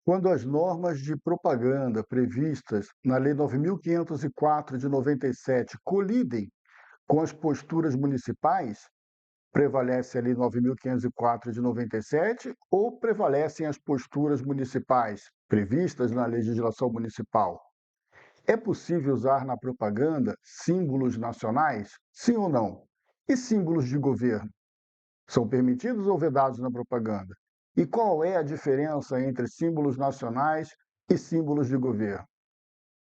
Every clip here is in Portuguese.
Quando as normas de propaganda previstas na Lei 9.504 de 97 colidem com as posturas municipais, prevalece a Lei 9.504 de 97 ou prevalecem as posturas municipais previstas na legislação municipal? É possível usar na propaganda símbolos nacionais? Sim ou não? E símbolos de governo? São permitidos ou vedados na propaganda? E qual é a diferença entre símbolos nacionais e símbolos de governo?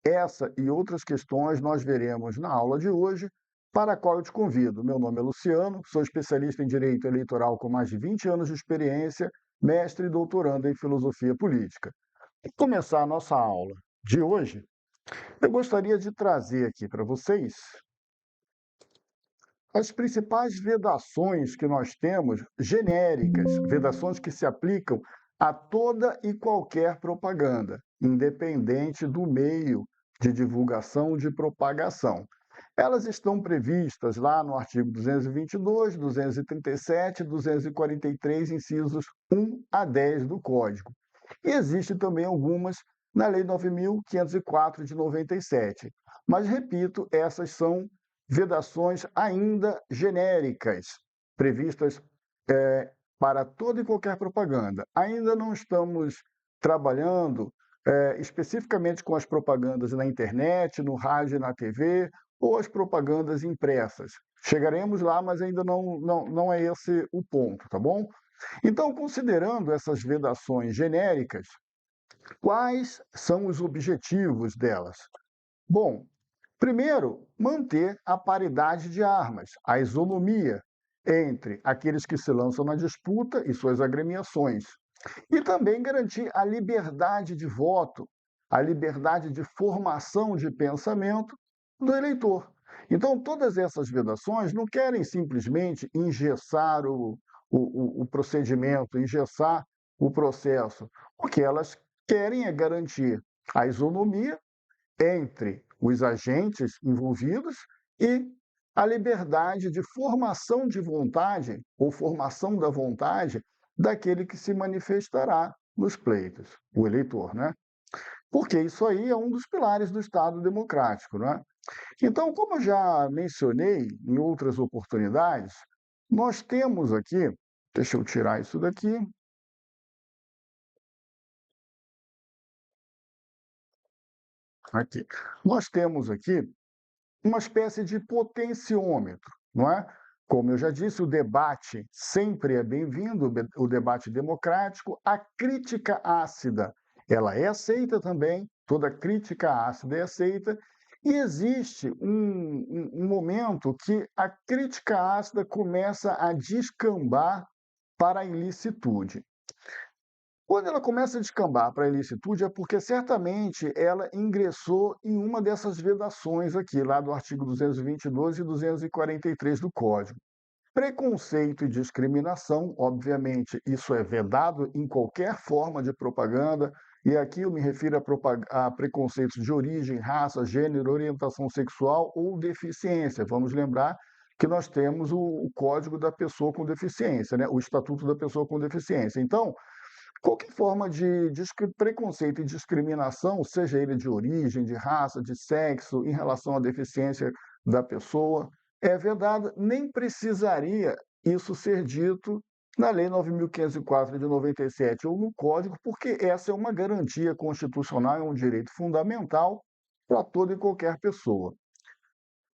Essa e outras questões nós veremos na aula de hoje, para a qual eu te convido. Meu nome é Luciano, sou especialista em Direito Eleitoral com mais de 20 anos de experiência, mestre e doutorando em Filosofia Política. Para começar a nossa aula de hoje, eu gostaria de trazer aqui para vocês as principais vedações que nós temos, genéricas, vedações que se aplicam a toda e qualquer propaganda, independente do meio de divulgação de propagação. Elas estão previstas lá no artigo 222, 237 e 243, incisos 1 a 10 do Código. E existem também algumas na Lei 9.504 de 97. Mas, repito, essas são vedações ainda genéricas, previstas para toda e qualquer propaganda. Ainda não estamos trabalhando especificamente com as propagandas na internet, no rádio e na TV, ou as propagandas impressas. Chegaremos lá, mas ainda não é esse o ponto, tá bom? Então, considerando essas vedações genéricas, quais são os objetivos delas? Bom, primeiro, manter a paridade de armas, a isonomia entre aqueles que se lançam na disputa e suas agremiações. E também garantir a liberdade de voto, a liberdade de formação de pensamento do eleitor. Então, todas essas vedações não querem simplesmente engessar o procedimento, engessar o processo. O que elas querem é garantir a isonomia entre os agentes envolvidos e a liberdade de formação de vontade ou formação da vontade daquele que se manifestará nos pleitos, o eleitor, né? Porque isso aí é um dos pilares do Estado democrático, né? Então, como eu já mencionei em outras oportunidades, nós temos aqui, deixa eu tirar isso daqui, aqui. Nós temos aqui uma espécie de potenciômetro, não é? Como eu já disse, o debate sempre é bem-vindo, o debate democrático, a crítica ácida, ela é aceita também, toda crítica ácida é aceita, e existe um momento que a crítica ácida começa a descambar para a ilicitude. Quando ela começa a descambar para a ilicitude é porque certamente ela ingressou em uma dessas vedações aqui, lá do artigo 222 e 243 do Código. Preconceito e discriminação, obviamente, isso é vedado em qualquer forma de propaganda, e aqui eu me refiro a preconceitos de origem, raça, gênero, orientação sexual ou deficiência. Vamos lembrar que nós temos o Código da Pessoa com Deficiência, né? O Estatuto da Pessoa com Deficiência. Então, qualquer forma de preconceito e discriminação, seja ele de origem, de raça, de sexo, em relação à deficiência da pessoa, é vedada, nem precisaria isso ser dito na Lei 9.504 de 97 ou no Código, porque essa é uma garantia constitucional, é um direito fundamental para toda e qualquer pessoa.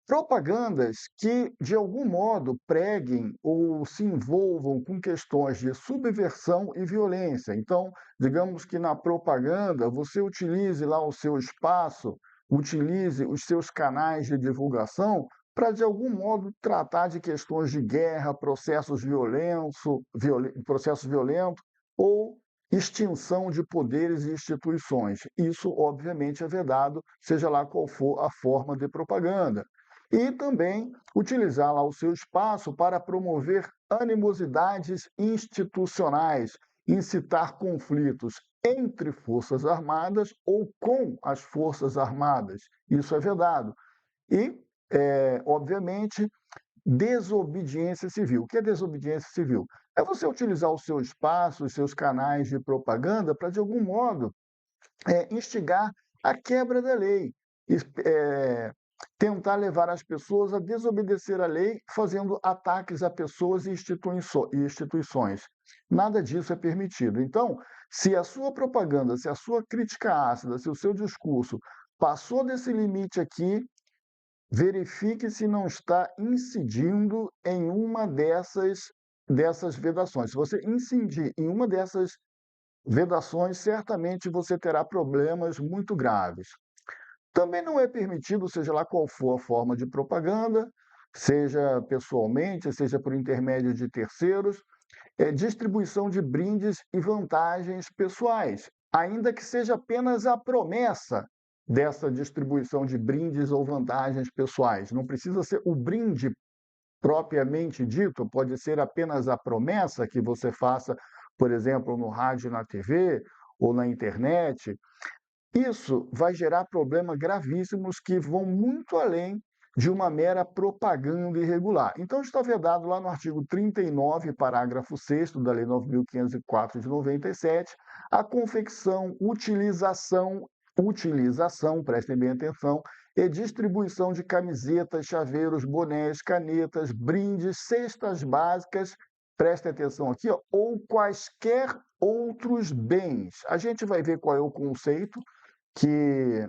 Propagandas que, de algum modo, preguem ou se envolvam com questões de subversão e violência. Então, digamos que na propaganda você utilize lá o seu espaço, utilize os seus canais de divulgação para, de algum modo, tratar de questões de guerra, processos violentos ou extinção de poderes e instituições. Isso, obviamente, é vedado, seja lá qual for a forma de propaganda e também utilizar lá o seu espaço para promover animosidades institucionais, incitar conflitos entre forças armadas ou com as forças armadas. Isso é vedado. E, obviamente, desobediência civil. O que é desobediência civil? é você utilizar o seu espaço, os seus canais de propaganda para, de algum modo, instigar a quebra da lei, tentar levar as pessoas a desobedecer a lei, fazendo ataques a pessoas e instituições. Nada disso é permitido. Então, se a sua propaganda, se a sua crítica ácida, se o seu discurso passou desse limite aqui, verifique se não está incidindo em uma dessas vedações. Se você incidir em uma dessas vedações, certamente você terá problemas muito graves. Também não é permitido, seja lá qual for a forma de propaganda, seja pessoalmente, seja por intermédio de terceiros, distribuição de brindes e vantagens pessoais, ainda que seja apenas a promessa dessa distribuição de brindes ou vantagens pessoais. Não precisa ser o brinde propriamente dito, pode ser apenas a promessa que você faça, por exemplo, no rádio e na TV ou na internet. Isso vai gerar problemas gravíssimos que vão muito além de uma mera propaganda irregular. Então, está vedado lá no artigo 39, parágrafo 6º da Lei 9.504 de 97, a confecção, utilização, prestem bem atenção, e distribuição de camisetas, chaveiros, bonés, canetas, brindes, cestas básicas, prestem atenção aqui, ó, ou quaisquer outros bens. A gente vai ver qual é o conceito que,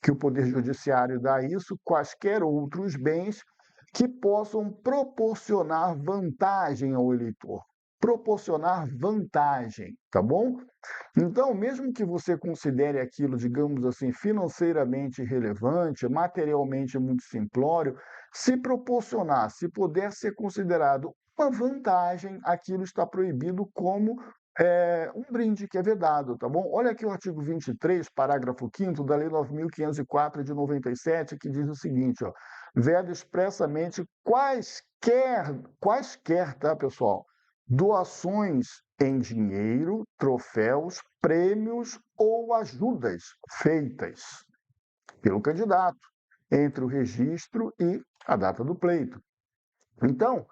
que o Poder Judiciário dá a isso, quaisquer outros bens que possam proporcionar vantagem ao eleitor. Proporcionar vantagem, tá bom? Então, mesmo que você considere aquilo, digamos assim, financeiramente relevante, materialmente muito simplório, se proporcionar, se puder ser considerado uma vantagem, aquilo está proibido como um brinde que é vedado, tá bom? Olha aqui o artigo 23, parágrafo 5º da Lei 9.504 de 97, que diz o seguinte, ó, veda expressamente quaisquer, tá, pessoal? Doações em dinheiro, troféus, prêmios ou ajudas feitas pelo candidato entre o registro e a data do pleito. Então,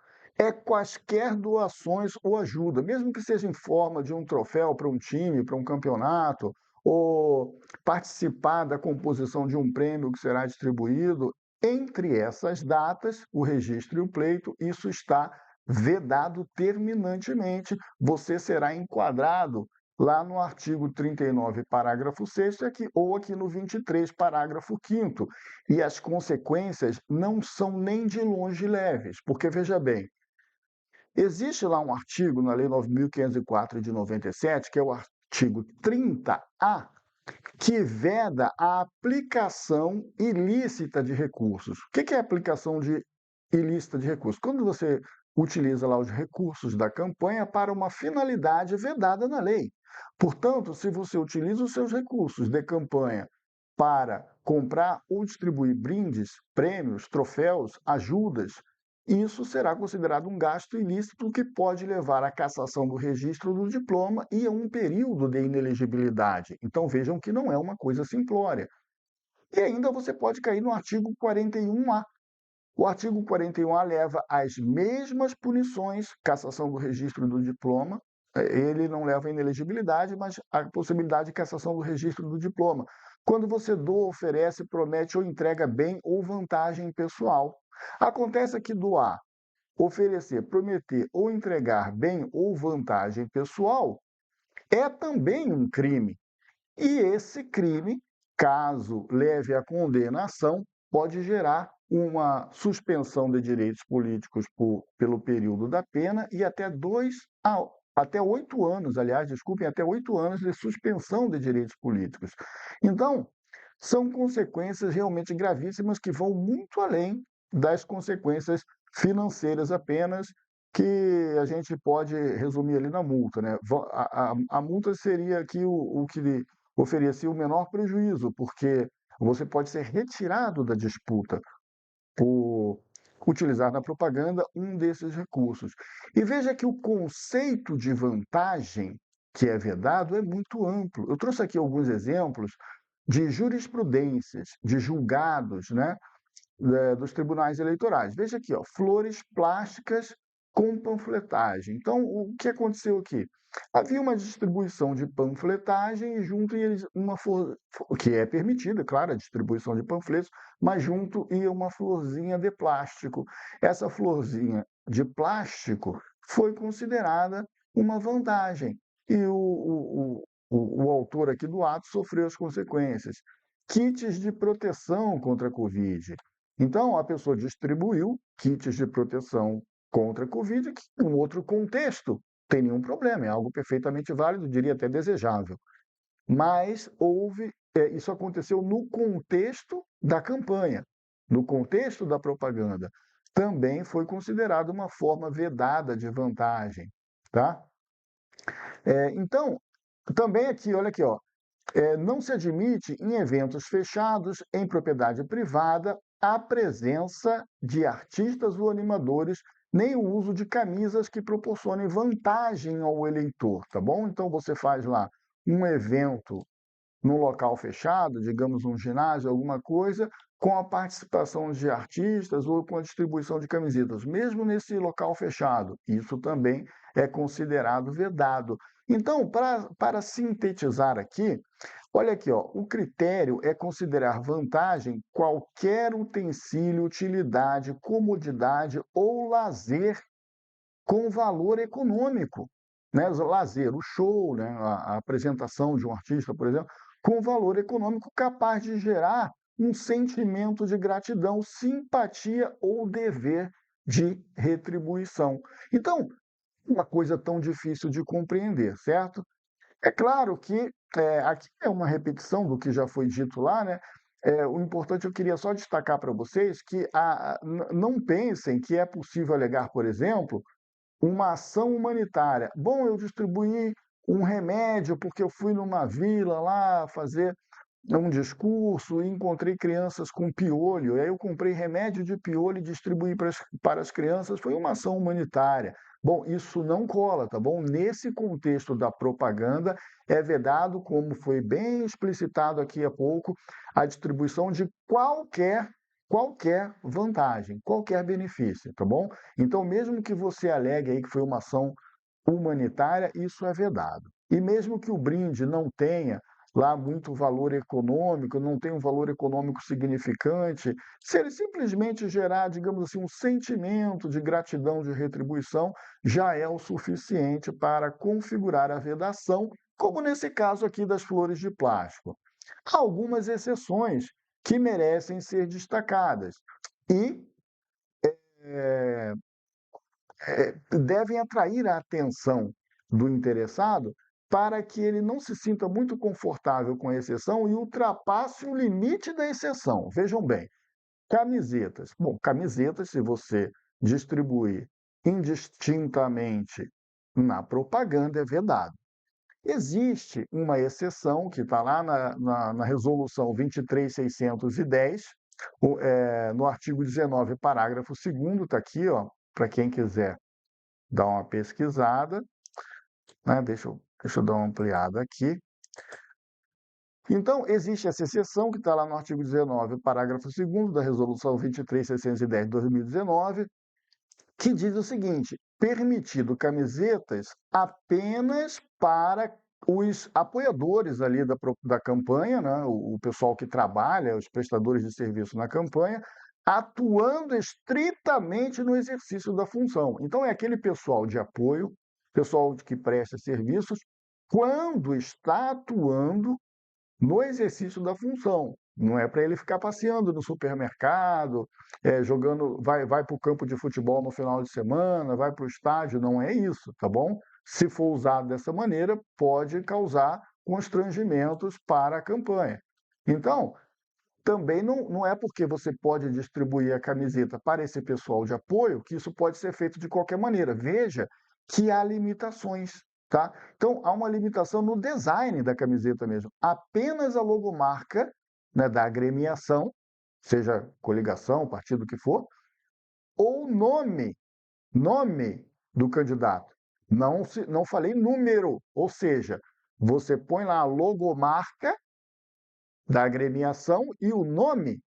quaisquer doações ou ajuda, mesmo que seja em forma de um troféu para um time, para um campeonato, ou participar da composição de um prêmio que será distribuído, entre essas datas, o registro e o pleito, isso está vedado terminantemente. Você será enquadrado lá no artigo 39, parágrafo 6º, ou aqui no 23, parágrafo 5º. E as consequências não são nem de longe leves, porque, veja bem, existe lá um artigo na Lei 9.504 de 97, que é o artigo 30A, que veda a aplicação ilícita de recursos. O que é aplicação ilícita de recursos? Quando você utiliza lá os recursos da campanha para uma finalidade vedada na lei. Portanto, se você utiliza os seus recursos de campanha para comprar ou distribuir brindes, prêmios, troféus, ajudas, isso será considerado um gasto ilícito que pode levar à cassação do registro do diploma e a um período de inelegibilidade. Então vejam que não é uma coisa simplória. E ainda você pode cair no artigo 41A. O artigo 41A leva às mesmas punições, cassação do registro do diploma, ele não leva à inelegibilidade, mas a possibilidade de cassação do registro do diploma. Quando você doa, oferece, promete ou entrega bem ou vantagem pessoal. Acontece que doar, oferecer, prometer ou entregar bem ou vantagem pessoal é também um crime. E esse crime, caso leve à condenação, pode gerar uma suspensão de direitos políticos pelo período da pena e até 8 anos, aliás, desculpem, até 8 anos de suspensão de direitos políticos. Então, são consequências realmente gravíssimas que vão muito além das consequências financeiras apenas, que a gente pode resumir ali na multa, né? A multa seria aqui o que oferecia o menor prejuízo, porque você pode ser retirado da disputa por utilizar na propaganda um desses recursos. E veja que o conceito de vantagem que é vedado é muito amplo. Eu trouxe aqui alguns exemplos de jurisprudências, de julgados, né, dos tribunais eleitorais. Veja aqui, ó, flores plásticas com panfletagem. Então, o que aconteceu aqui? Havia uma distribuição de panfletagem e junto ia uma flor, que é permitida, claro, a distribuição de panfletos, mas junto ia uma florzinha de plástico. Essa florzinha de plástico foi considerada uma vantagem e o autor aqui do ato sofreu as consequências. Kits de proteção contra a Covid. Então, a pessoa distribuiu kits de proteção contra a Covid, que em um outro contexto tem nenhum problema, é algo perfeitamente válido, diria até desejável. Mas isso aconteceu no contexto da campanha, no contexto da propaganda. Também foi considerado uma forma vedada de vantagem, tá? Então, também aqui, olha aqui, ó, não se admite em eventos fechados, em propriedade privada, a presença de artistas ou animadores, nem o uso de camisas que proporcionem vantagem ao eleitor, tá bom? Então você faz lá um evento num local fechado, digamos um ginásio, alguma coisa, com a participação de artistas ou com a distribuição de camisetas, mesmo nesse local fechado. Isso também é considerado vedado. Então, para sintetizar aqui, olha aqui, ó, o critério é considerar vantagem qualquer utensílio, utilidade, comodidade ou lazer com valor econômico, né? O lazer, o show, né? A apresentação de um artista, por exemplo, com valor econômico capaz de gerar um sentimento de gratidão, simpatia ou dever de retribuição. Então, uma coisa tão difícil de compreender, certo? É claro que aqui é uma repetição do que já foi dito lá, né? O importante, eu queria só destacar para vocês que não pensem que é possível alegar, por exemplo, uma ação humanitária. Bom, eu distribuí um remédio porque eu fui numa vila lá fazer um discurso e encontrei crianças com piolho. E aí eu comprei remédio de piolho e distribuí para as crianças. Foi uma ação humanitária. Bom, isso não cola, tá bom? Nesse contexto da propaganda, é vedado, como foi bem explicitado aqui há pouco, a distribuição de qualquer vantagem, qualquer benefício, tá bom? Então, mesmo que você alegue aí que foi uma ação humanitária, isso é vedado. E mesmo que o brinde não tenha lá muito valor econômico, não tem um valor econômico significante, se ele simplesmente gerar, digamos assim, um sentimento de gratidão, de retribuição, já é o suficiente para configurar a vedação, como nesse caso aqui das flores de plástico. Há algumas exceções que merecem ser destacadas e devem atrair a atenção do interessado para que ele não se sinta muito confortável com a exceção e ultrapasse o limite da exceção. Vejam bem, camisetas. Bom, camisetas, se você distribuir indistintamente na propaganda, é vedado. Existe uma exceção que está lá na resolução 23.610, no artigo 19, parágrafo 2º, está aqui, ó, para quem quiser dar uma pesquisada, né? Deixa eu dar uma ampliada aqui. Então, existe essa exceção que está lá no artigo 19, parágrafo 2º da Resolução 23.610 de 2019, que diz o seguinte: permitido camisetas apenas para os apoiadores ali da campanha, né? O pessoal que trabalha, os prestadores de serviço na campanha, atuando estritamente no exercício da função. Então, é aquele pessoal de apoio, pessoal que presta serviços, quando está atuando no exercício da função. Não é para ele ficar passeando no supermercado, jogando, vai para o campo de futebol no final de semana, vai para o estádio, não é isso, tá bom? Se for usado dessa maneira, pode causar constrangimentos para a campanha. Então, também não é porque você pode distribuir a camiseta para esse pessoal de apoio que isso pode ser feito de qualquer maneira. Veja que há limitações, tá? Então, há uma limitação no design da camiseta mesmo. Apenas a logomarca, né, da agremiação, seja coligação, partido que for, ou nome do candidato. Não falei número, ou seja, você põe lá a logomarca da agremiação e o nome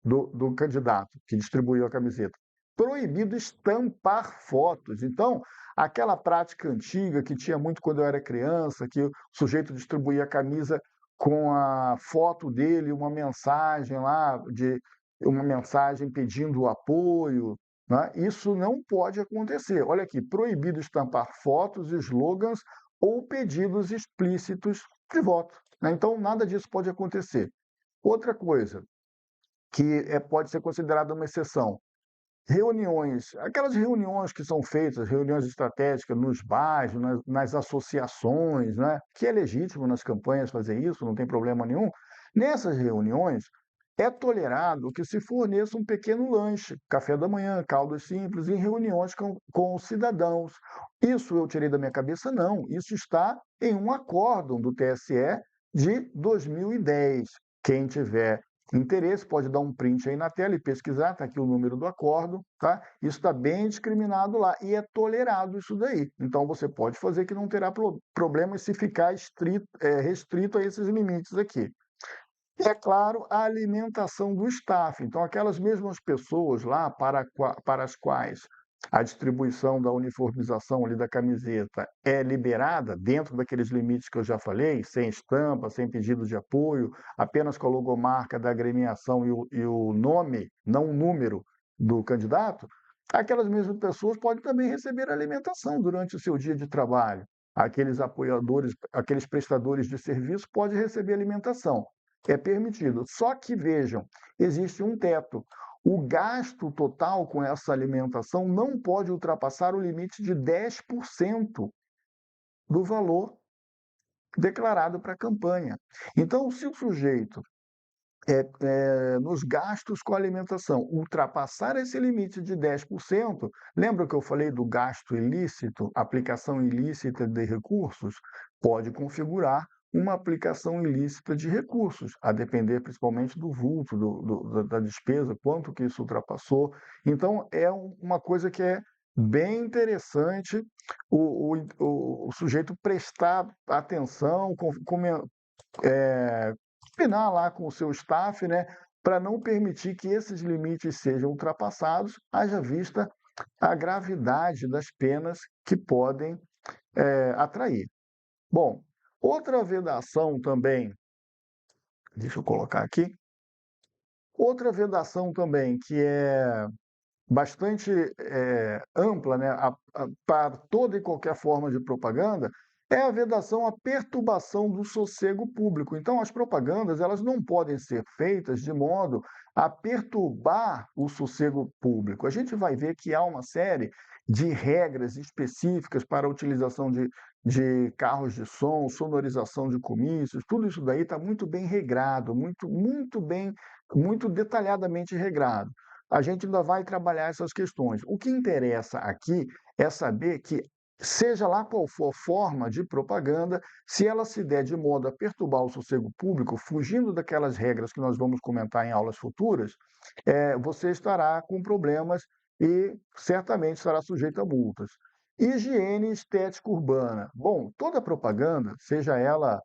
do candidato que distribuiu a camiseta. proibido estampar fotos. Então, aquela prática antiga que tinha muito quando eu era criança, que o sujeito distribuía a camisa com a foto dele, uma mensagem lá, uma mensagem pedindo apoio, né? Isso não pode acontecer. Olha aqui, proibido estampar fotos, slogans ou pedidos explícitos de voto, né? Então, nada disso pode acontecer. Outra coisa que pode ser considerada uma exceção, reuniões, aquelas reuniões que são feitas, reuniões estratégicas nos bairros, nas associações, né? Que é legítimo nas campanhas fazer isso, não tem problema nenhum. Nessas reuniões, é tolerado que se forneça um pequeno lanche, café da manhã, caldos simples, em reuniões com os cidadãos. Isso eu tirei da minha cabeça? Não. Isso está em um acórdão do TSE de 2010. Quem tiver interesse pode dar um print aí na tela e pesquisar, está aqui o número do acórdão, tá? Isso está bem discriminado lá e é tolerado isso daí. Então você pode fazer que não terá problema se ficar restrito a esses limites aqui. E, é claro, a alimentação do staff. Então, aquelas mesmas pessoas lá para as quais a distribuição da uniformização ali da camiseta é liberada, dentro daqueles limites que eu já falei, sem estampa, sem pedido de apoio, apenas com a logomarca da agremiação e o nome, não o número do candidato, aquelas mesmas pessoas podem também receber alimentação durante o seu dia de trabalho. Aqueles apoiadores, aqueles prestadores de serviço podem receber alimentação. É permitido. Só que, vejam, existe um teto. O gasto total com essa alimentação não pode ultrapassar o limite de 10% do valor declarado para a campanha. Então, se o sujeito, nos gastos com alimentação, ultrapassar esse limite de 10%, lembra que eu falei do gasto ilícito, aplicação ilícita de recursos? Pode configurar uma aplicação ilícita de recursos, a depender principalmente do vulto, da despesa, quanto que isso ultrapassou. Então, é uma coisa que é bem interessante o sujeito prestar atenção, combinar lá com o seu staff, né, para não permitir que esses limites sejam ultrapassados, haja vista a gravidade das penas que podem atrair. Bom, outra vedação também, deixa eu colocar aqui, outra vedação também que é bastante ampla, né, para toda e qualquer forma de propaganda, é a vedação à perturbação do sossego público. Então, as propagandas elas não podem ser feitas de modo a perturbar o sossego público. A gente vai ver que há uma série de regras específicas para a utilização de carros de som, sonorização de comícios, tudo isso daí está muito bem regrado, muito bem, muito detalhadamente regrado. A gente ainda vai trabalhar essas questões. O que interessa aqui é saber que, seja lá qual for a forma de propaganda, se ela se der de modo a perturbar o sossego público, fugindo daquelas regras que nós vamos comentar em aulas futuras, você estará com problemas e certamente estará sujeito a multas. Higiene estética urbana. Bom, toda propaganda, seja ela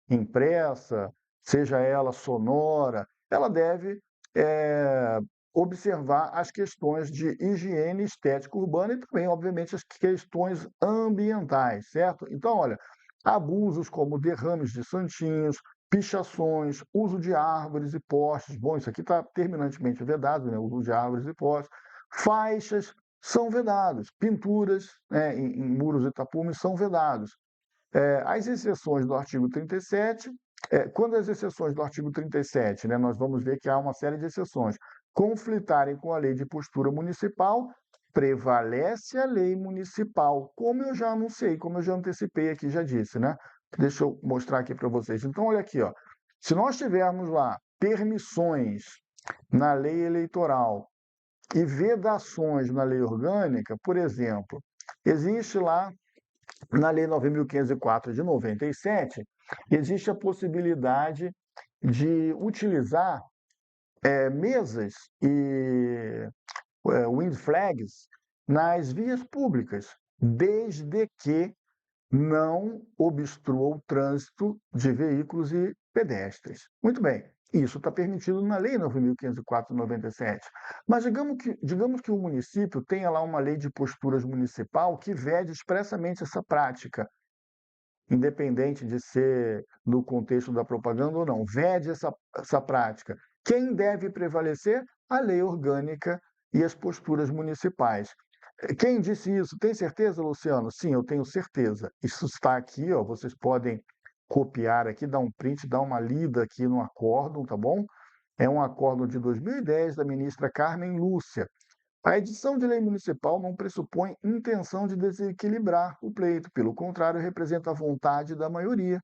impressa, seja ela sonora, ela deve é, observar as questões de higiene estética urbana e também, obviamente, as questões ambientais, certo? Então, olha, abusos como derrames de santinhos, pichações, uso de árvores e postes. Bom, isso aqui está terminantemente vedado, né? O uso de árvores e postes. Faixas são vedados, pinturas, né, em muros e tapumes são vedados. As exceções do artigo 37, quando as exceções do artigo 37, né, nós vamos ver que há uma série de exceções, conflitarem com a lei de postura municipal, prevalece a lei municipal, como eu já anunciei, como eu já antecipei aqui, já disse, né? Deixa eu mostrar aqui para vocês. Então, olha aqui, ó. Se nós tivermos lá permissões na lei eleitoral e vedações na lei orgânica, por exemplo, existe lá na Lei 9.504 de 97, existe a possibilidade de utilizar mesas e wind flags nas vias públicas, desde que não obstrua o trânsito de veículos e pedestres. Muito bem. Isso está permitido na Lei 9.504/97. Mas digamos que o município tenha lá uma lei de posturas municipal que vede expressamente essa prática, independente de ser no contexto da propaganda ou não, vede essa prática. Quem deve prevalecer? A lei orgânica e as posturas municipais. Quem disse isso? Tem certeza, Luciano? Sim, eu tenho certeza. Isso está aqui, ó, vocês podem copiar aqui, dar um print, dar uma lida aqui no acórdão, tá bom? É um acórdão de 2010 da ministra Carmen Lúcia. A edição de lei municipal não pressupõe intenção de desequilibrar o pleito, pelo contrário, representa a vontade da maioria.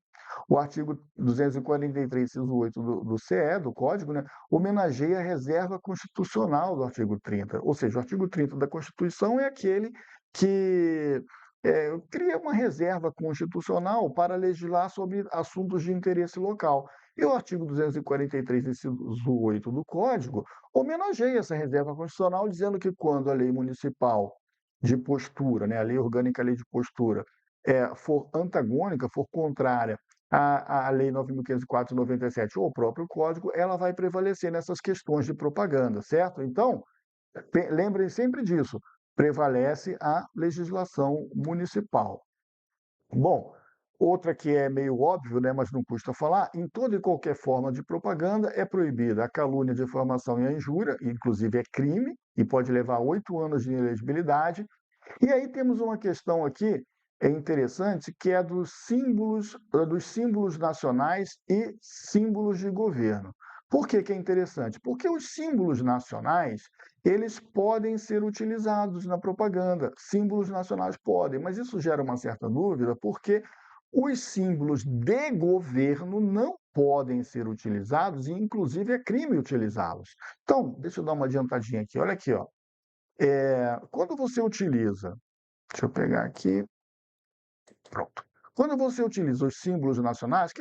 O artigo 243, inciso 8 do CE, do Código, né, homenageia a reserva constitucional do artigo 30. Ou seja, o artigo 30 da Constituição é aquele que cria uma reserva constitucional para legislar sobre assuntos de interesse local. E o artigo 243, inciso 8 do Código homenageia essa reserva constitucional, dizendo que quando a lei municipal de postura, né, a lei orgânica, a lei de postura, for antagônica, for contrária à Lei 9.504/97 ou ao próprio Código, ela vai prevalecer nessas questões de propaganda, certo? Então, lembrem sempre disso, prevalece a legislação municipal. Bom, outra que é meio óbvio, né, mas não custa falar, em toda e qualquer forma de propaganda é proibida a calúnia, difamação e a injúria, inclusive é crime e pode levar a 8 anos de inelegibilidade. E aí temos uma questão aqui interessante, que é dos símbolos nacionais e símbolos de governo. Por que que é interessante? Porque os símbolos nacionais, eles podem ser utilizados na propaganda. Símbolos nacionais podem, mas isso gera uma certa dúvida, porque os símbolos de governo não podem ser utilizados e, inclusive, é crime utilizá-los. Então, deixa eu dar uma adiantadinha aqui. Olha aqui, ó. Quando você utiliza, deixa eu pegar aqui, pronto. Quando você utiliza os símbolos nacionais,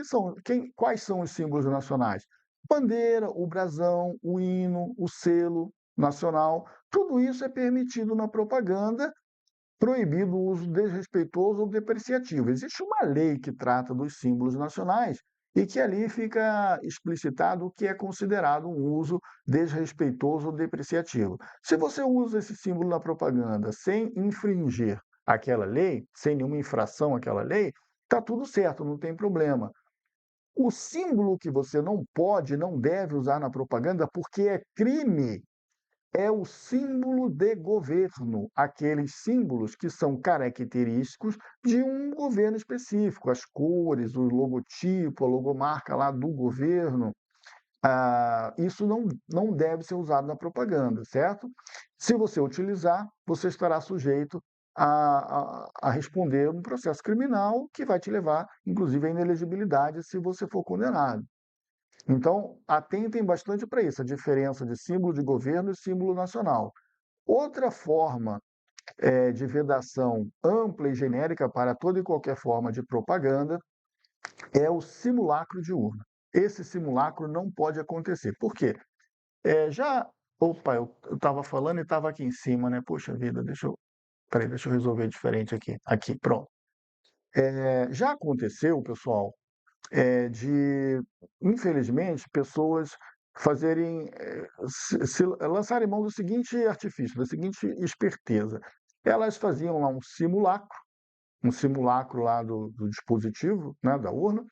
quais são os símbolos nacionais? Bandeira, o brasão, o hino, o selo nacional, tudo isso é permitido na propaganda, proibido o uso desrespeitoso ou depreciativo. Existe uma lei que trata dos símbolos nacionais e que ali fica explicitado o que é considerado um uso desrespeitoso ou depreciativo. Se você usa esse símbolo na propaganda sem infringir aquela lei, sem nenhuma infração àquela lei, está tudo certo, não tem problema. O símbolo que você não pode, não deve usar na propaganda, porque é crime, é o símbolo de governo, aqueles símbolos que são característicos de um governo específico, as cores, o logotipo, a logomarca lá do governo. Isso não deve ser usado na propaganda, certo? Se você utilizar, você estará sujeito a responder um processo criminal que vai te levar, inclusive, à inelegibilidade se você for condenado. Então, atentem bastante para isso, a diferença de símbolo de governo e símbolo nacional. Outra forma de vedação ampla e genérica para toda e qualquer forma de propaganda é o simulacro de urna. Esse simulacro não pode acontecer. Por quê? Já. Opa, eu estava falando e estava aqui em cima, né? Poxa vida, peraí, deixa eu resolver diferente aqui. Aqui, pronto. Já aconteceu, pessoal, de, infelizmente, pessoas fazerem, lançarem mão do seguinte artifício, da seguinte esperteza. Elas faziam lá um simulacro lá do dispositivo, né, da urna,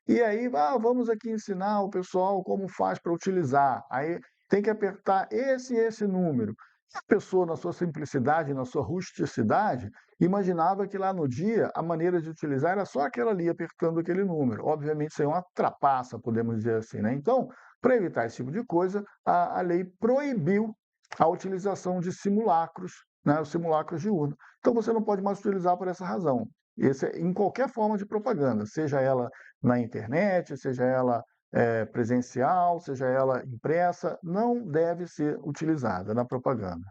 e aí, vamos aqui ensinar o pessoal como faz para utilizar. Aí tem que apertar esse e esse número. A pessoa, na sua simplicidade, na sua rusticidade, imaginava que lá no dia a maneira de utilizar era só aquela ali, apertando aquele número. Obviamente, isso é uma trapaça, podemos dizer assim, né? Então, para evitar esse tipo de coisa, a lei proibiu a utilização de simulacros, né, os simulacros de urna. Então, você não pode mais utilizar por essa razão. Em qualquer forma de propaganda, seja ela na internet, seja ela presencial, seja ela impressa, não deve ser utilizada na propaganda.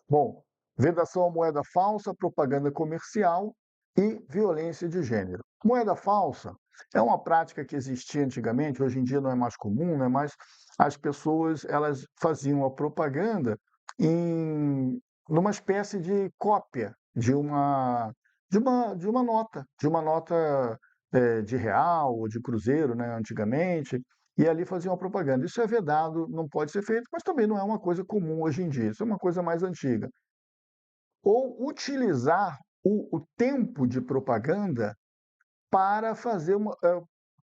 Bom, vedação à moeda falsa, propaganda comercial e violência de gênero. Moeda falsa é uma prática que existia antigamente, hoje em dia não é mais comum, né? Mas as pessoas elas faziam a propaganda em numa espécie de cópia de uma nota de real ou de cruzeiro, né, antigamente, e ali faziam uma propaganda. Isso é vedado, não pode ser feito, mas também não é uma coisa comum hoje em dia, isso é uma coisa mais antiga. Ou utilizar o tempo de propaganda para fazer uma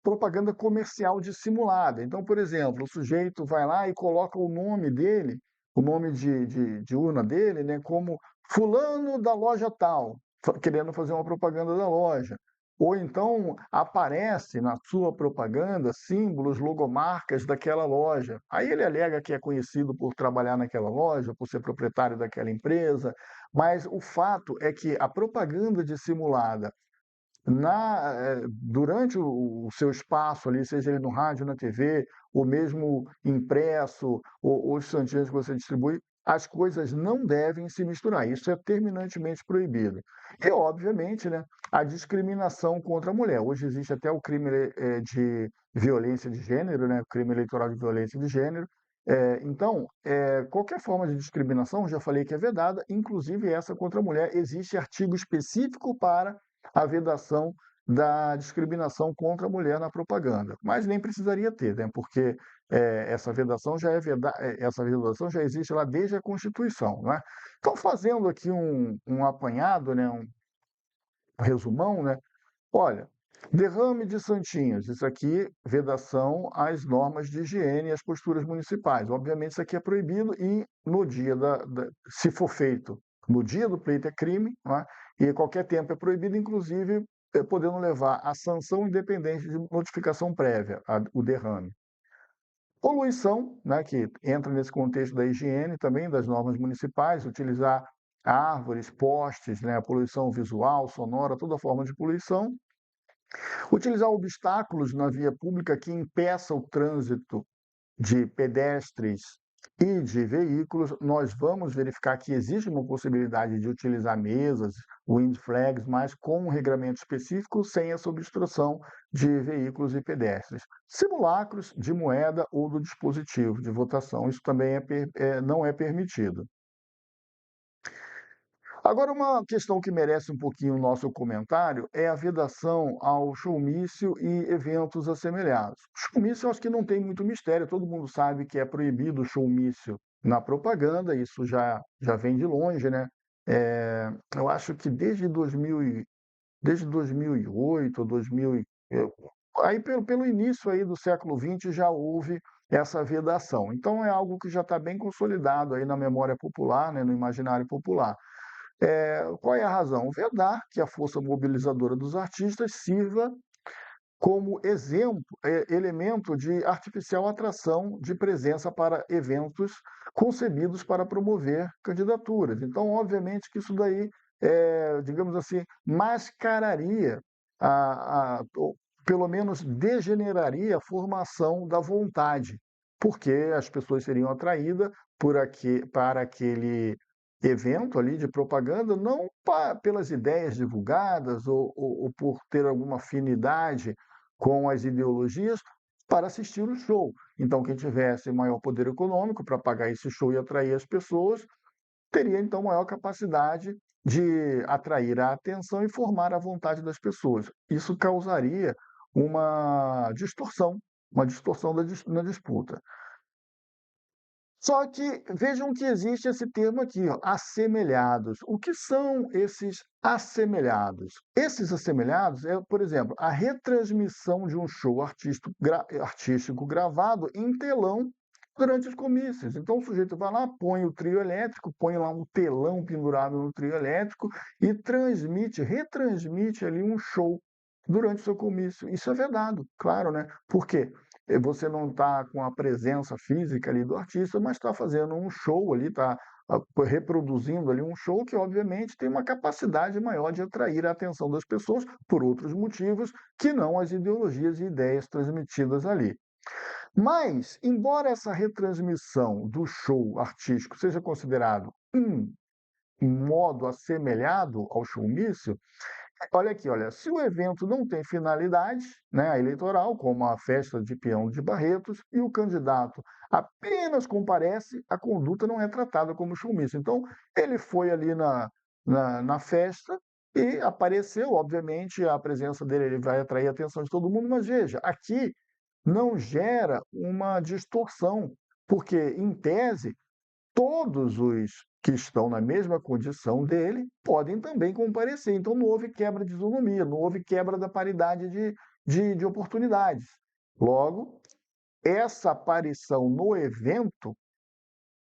propaganda comercial dissimulada. Então, por exemplo, o sujeito vai lá e coloca o nome dele, o nome de urna dele, né, como fulano da loja tal, querendo fazer uma propaganda da loja. Ou então aparece na sua propaganda símbolos, logomarcas daquela loja. Aí ele alega que é conhecido por trabalhar naquela loja, por ser proprietário daquela empresa, mas o fato é que a propaganda dissimulada durante o seu espaço ali, seja ele no rádio, na TV, ou mesmo impresso, ou os santinhos que você distribui, as coisas não devem se misturar. Isso é terminantemente proibido. E, obviamente, né, a discriminação contra a mulher. Hoje existe até o crime de violência de gênero, né, o crime eleitoral de violência de gênero. Então, qualquer forma de discriminação, já falei que é vedada, inclusive essa contra a mulher. Existe artigo específico para a vedação da discriminação contra a mulher na propaganda. Mas nem precisaria ter, né? Porque essa vedação essa vedação já existe lá desde a Constituição, né? Então, fazendo aqui um apanhado, né? Um resumão, né? Olha, derrame de santinhos, isso aqui, vedação às normas de higiene e às posturas municipais. Obviamente, isso aqui é proibido e no dia se for feito no dia do pleito é crime, não é? E qualquer tempo é proibido, inclusive podendo levar à sanção independente de notificação prévia, o derrame. Poluição, né, que entra nesse contexto da higiene também, das normas municipais, utilizar árvores, postes, né, a poluição visual, sonora, toda forma de poluição. Utilizar obstáculos na via pública que impeça o trânsito de pedestres e de veículos, nós vamos verificar que existe uma possibilidade de utilizar mesas, wind flags, mas com um regramento específico, sem essa obstrução de veículos e pedestres. Simulacros de moeda ou do dispositivo de votação, isso também não é permitido. Agora, uma questão que merece um pouquinho o nosso comentário é a vedação ao showmício e eventos assemelhados. Showmício eu acho que não tem muito mistério, todo mundo sabe que é proibido o showmício na propaganda, isso já vem de longe, né? Eu acho que desde 2008, 2000, aí pelo início aí do século XX já houve essa vedação. Então é algo que já está bem consolidado aí na memória popular, né, no imaginário popular. Qual é a razão? Vedar que a força mobilizadora dos artistas sirva como exemplo, elemento de artificial atração de presença para eventos concebidos para promover candidaturas. Então, obviamente que isso daí, digamos assim, mascararia, ou pelo menos degeneraria a formação da vontade, porque as pessoas seriam atraídas para aquele evento ali de propaganda, não pelas ideias divulgadas ou por ter alguma afinidade com as ideologias para assistir o show. Então, quem tivesse maior poder econômico para pagar esse show e atrair as pessoas, teria então maior capacidade de atrair a atenção e formar a vontade das pessoas. Isso causaria uma distorção na disputa. Só que vejam que existe esse termo aqui, ó, assemelhados. O que são esses assemelhados? Esses assemelhados é, por exemplo, a retransmissão de um show artístico gravado em telão durante os comícios. Então o sujeito vai lá, põe o trio elétrico, põe lá um telão pendurado no trio elétrico e retransmite ali um show durante o seu comício. Isso é vedado, claro, né? Por quê? Você não está com a presença física ali do artista, mas está fazendo um show ali, está reproduzindo ali um show que, obviamente, tem uma capacidade maior de atrair a atenção das pessoas por outros motivos que não as ideologias e ideias transmitidas ali. Mas, embora essa retransmissão do show artístico seja considerado um modo assemelhado ao showmício, olha aqui, olha, se o evento não tem finalidade, né, eleitoral, como a festa de peão de Barretos, e o candidato apenas comparece, a conduta não é tratada como showmício. Então, ele foi ali na festa, e apareceu, obviamente, a presença dele, ele vai atrair a atenção de todo mundo, mas veja, aqui não gera uma distorção, porque, em tese, todos os que estão na mesma condição dele podem também comparecer. Então, não houve quebra de isonomia, não houve quebra da paridade de oportunidades. Logo, essa aparição no evento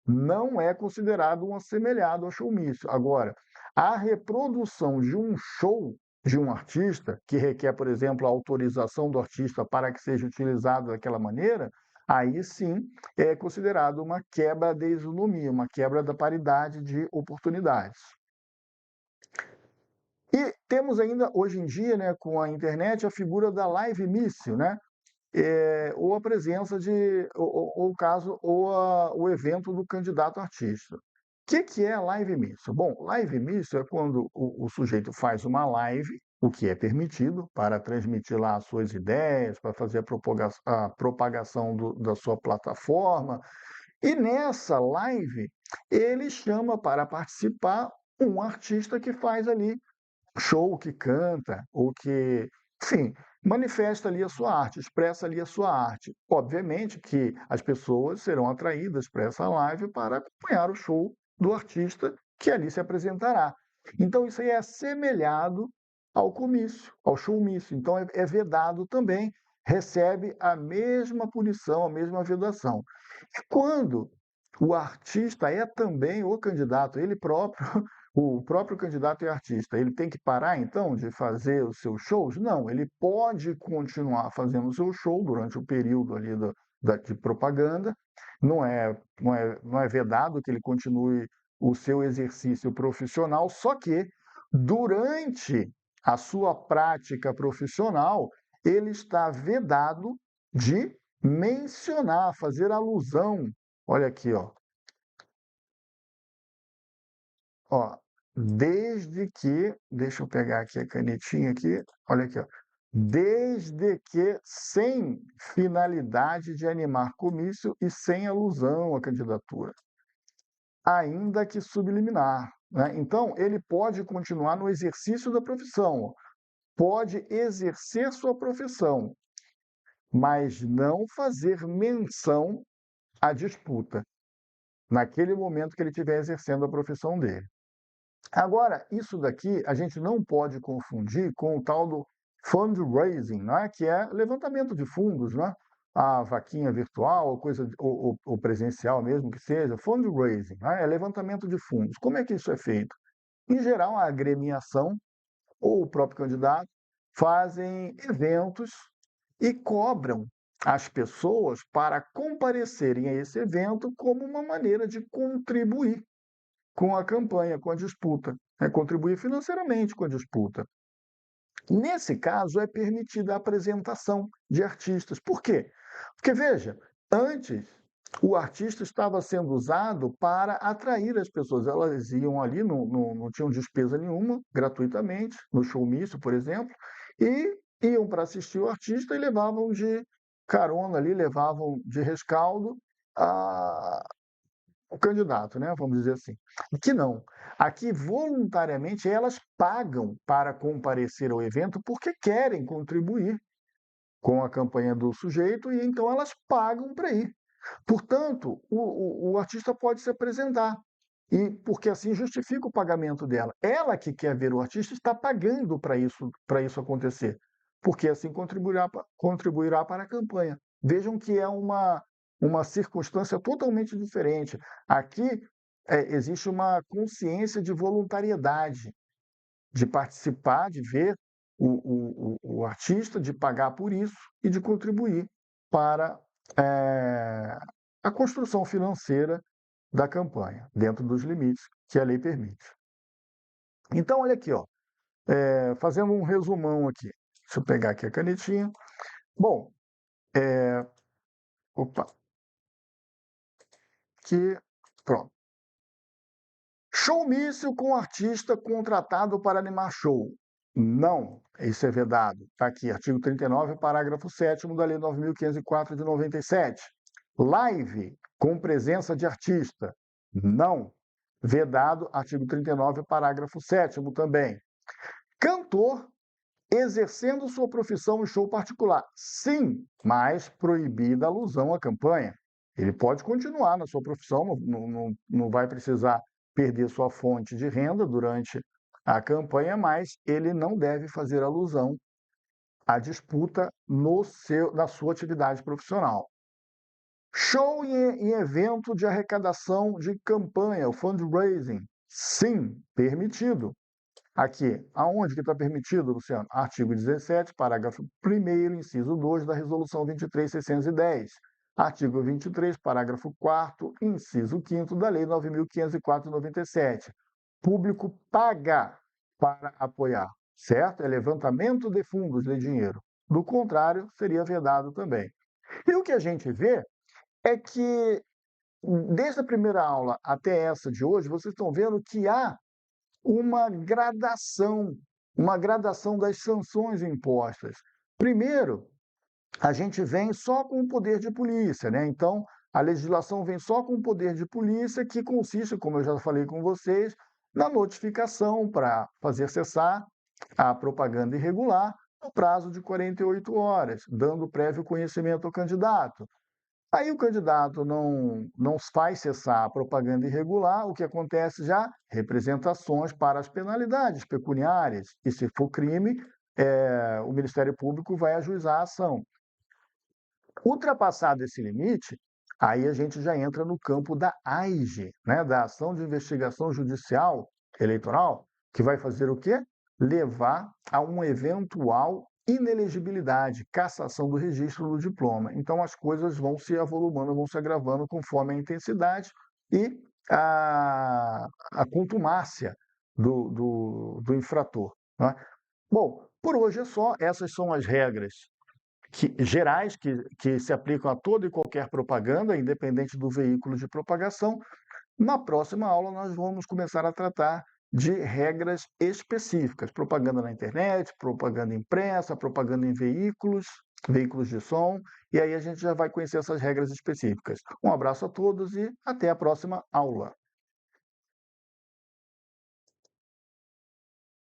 não é considerado um assemelhado ao showmício. Agora, a reprodução de um show de um artista, que requer, por exemplo, a autorização do artista para que seja utilizado daquela maneira, aí sim é considerado uma quebra da isonomia, uma quebra da paridade de oportunidades. E temos ainda, hoje em dia, né, com a internet, a figura da live mício, né? Ou a presença de, ou o caso, o evento do candidato artista. O que é live mício? Bom, live mício é quando o sujeito faz uma live, o que é permitido, para transmitir lá as suas ideias, para fazer a propagação da sua plataforma, e nessa live ele chama para participar um artista que faz ali show, que canta, ou que, enfim, manifesta ali a sua arte, expressa ali a sua arte. Obviamente que as pessoas serão atraídas para essa live para acompanhar o show do artista que ali se apresentará. Então, isso aí é assemelhado ao comício, ao showmício. Então, é vedado também, recebe a mesma punição, a mesma vedação. E quando o artista é também o candidato, ele próprio, o próprio candidato é artista, ele tem que parar então de fazer os seus shows? Não, ele pode continuar fazendo o seu show durante o período ali de propaganda, não é vedado que ele continue o seu exercício profissional, só que durante a sua prática profissional, ele está vedado de mencionar, fazer alusão. Olha aqui, ó, desde que, deixa eu pegar aqui a canetinha aqui, olha aqui, ó, desde que sem finalidade de animar comício e sem alusão à candidatura, ainda que subliminar, né? Então, ele pode continuar no exercício da profissão, pode exercer sua profissão, mas não fazer menção à disputa, naquele momento que ele estiver exercendo a profissão dele. Agora, isso daqui a gente não pode confundir com o tal do fundraising, não é? Que é levantamento de fundos, não é? A vaquinha virtual, coisa, ou presencial mesmo que seja, fundraising, não é? É levantamento de fundos. Como é que isso é feito? Em geral, a agremiação ou o próprio candidato fazem eventos e cobram as pessoas para comparecerem a esse evento como uma maneira de contribuir com a campanha, com a disputa, né? Contribuir financeiramente com a disputa. Nesse caso, é permitida a apresentação de artistas. Por quê? Porque, veja, antes o artista estava sendo usado para atrair as pessoas. Elas iam ali, não tinham despesa nenhuma, gratuitamente, no showmício, por exemplo, e iam para assistir o artista e levavam de carona ali, levavam de rescaldo a, o candidato, né? Vamos dizer assim. Aqui não. Aqui, voluntariamente, elas pagam para comparecer ao evento porque querem contribuir com a campanha do sujeito e então elas pagam para ir. Portanto, o artista pode se apresentar. E porque assim justifica o pagamento dela. Ela que quer ver o artista está pagando para isso acontecer, porque assim contribuirá para a campanha. Vejam que é uma circunstância totalmente diferente. Aqui existe uma consciência de voluntariedade, de participar, de ver o artista, de pagar por isso e de contribuir para a construção financeira da campanha, dentro dos limites que a lei permite. Então, olha aqui, fazendo um resumão aqui. Deixa eu pegar aqui a canetinha. Bom, opa, aqui, pronto. Showmício com artista contratado para animar show. Não, isso é vedado. Está aqui, artigo 39, parágrafo 7º da Lei 9.504 de 97. Live com presença de artista. Não. Vedado, artigo 39, parágrafo 7º também. Cantor exercendo sua profissão em show particular. Sim, mas proibida a alusão à campanha. Ele pode continuar na sua profissão, não vai precisar perder sua fonte de renda durante a campanha, mas ele não deve fazer alusão à disputa na sua atividade profissional. Show em evento de arrecadação de campanha, o fundraising. Sim, permitido. Aqui, aonde que está permitido, Luciano? Artigo 17, parágrafo 1º, inciso 2 da Resolução 23.610. Artigo 23, parágrafo 4º, inciso 5º da Lei 9.504/97. Público paga para apoiar, certo? É levantamento de fundos de dinheiro. Do contrário, seria vedado também. E o que a gente vê é que, desde a primeira aula até essa de hoje, vocês estão vendo que há uma gradação das sanções impostas. Primeiro, a gente vem só com o poder de polícia, né? Então, a legislação vem só com o poder de polícia, que consiste, como eu já falei com vocês, na notificação para fazer cessar a propaganda irregular no prazo de 48 horas, dando prévio conhecimento ao candidato. Aí o candidato não faz cessar a propaganda irregular, o que acontece já? Representações para as penalidades pecuniárias. E se for crime, o Ministério Público vai ajuizar a ação. Ultrapassado esse limite, aí a gente já entra no campo da AIGE, né, da Ação de Investigação Judicial Eleitoral, que vai fazer o quê? Levar a um eventual inelegibilidade, cassação do registro do diploma. Então, as coisas vão se avolumando, vão se agravando conforme a intensidade e a contumácia do infrator, né? Bom, por hoje é só. Essas são as regras gerais que se aplicam a toda e qualquer propaganda, independente do veículo de propagação. Na próxima aula, nós vamos começar a tratar de regras específicas: propaganda na internet, propaganda impressa, propaganda em veículos de som, e aí a gente já vai conhecer essas regras específicas. Um abraço a todos e até a próxima aula.